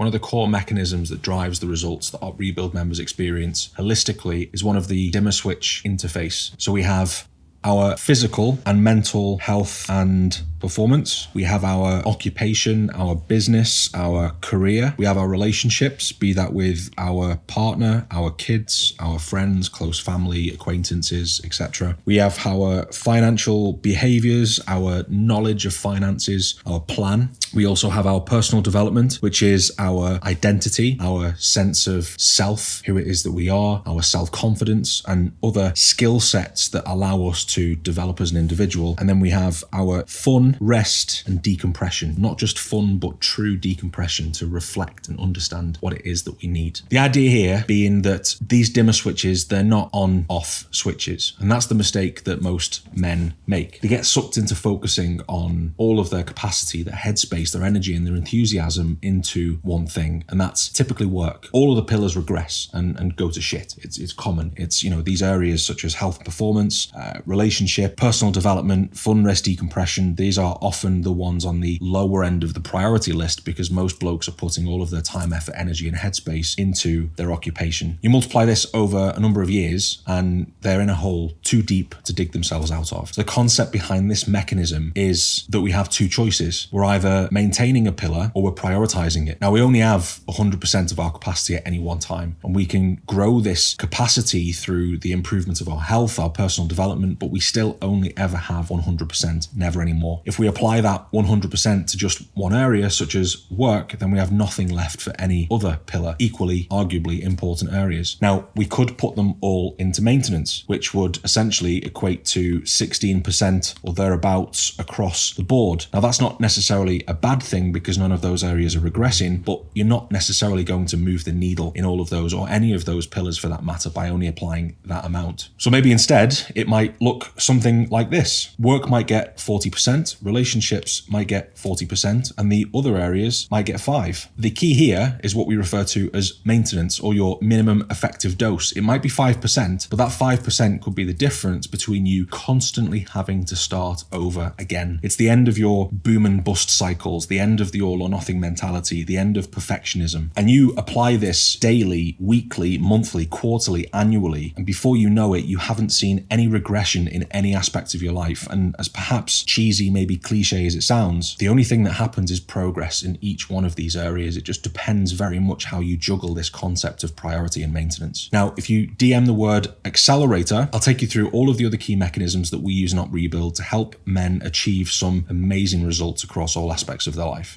one of the core mechanisms that drives the results that our Rebuild members experience holistically is one of the dimmer switch interface. So we have our physical and mental health and performance. We have our occupation, our business, our career. We have our relationships, be that with our partner, our kids, our friends, close family, acquaintances, etc. We have our financial behaviors, our knowledge of finances, our plan. We also have our personal development, which is our identity, our sense of self, who it is that we are, our self-confidence, and other skill sets that allow us to develop as an individual. And then we have our fun, rest, and decompression. Not just fun, but true decompression to reflect and understand what it is that we need. The idea here being that these dimmer switches, they're not on-off switches. And that's the mistake that most men make. They get sucked into focusing on all of their capacity, their headspace, their energy, and their enthusiasm into one thing. And that's typically work. All of the pillars regress and go to shit. It's common. It's, these areas such as health and performance, relationship, personal development, fun, rest, decompression. These are often the ones on the lower end of the priority list because most blokes are putting all of their time, effort, energy, and headspace into their occupation. You multiply this over a number of years and they're in a hole too deep to dig themselves out of. So the concept behind this mechanism is that we have two choices. We're either maintaining a pillar or we're prioritizing it. Now, we only have 100% of our capacity at any one time, and we can grow this capacity through the improvement of our health, our personal development, but we still only ever have 100%, never anymore. If we apply that 100% to just one area, such as work, then we have nothing left for any other pillar, equally, arguably important areas. Now, we could put them all into maintenance, which would essentially equate to 16% or thereabouts across the board. Now, that's not necessarily a bad thing because none of those areas are regressing, but you're not necessarily going to move the needle in all of those or any of those pillars for that matter by only applying that amount. So maybe instead it might look something like this. Work might get 40%, relationships might get 40%, and the other areas might get 5%. The key here is what we refer to as maintenance or your minimum effective dose. It might be 5%, but that 5% could be the difference between you constantly having to start over again. It's the end of your boom and bust cycles, the end of the all or nothing mentality, the end of perfectionism. And you apply this daily, weekly, monthly, quarterly, annually, and before you know it, you haven't seen any regression in any aspect of your life. And as perhaps cheesy, maybe cliche as it sounds, the only thing that happens is progress in each one of these areas. It just depends very much how you juggle this concept of priority and maintenance. Now, if you DM the word accelerator, I'll take you through all of the other key mechanisms that we use in Rebuild to help men achieve some amazing results across all aspects of their life.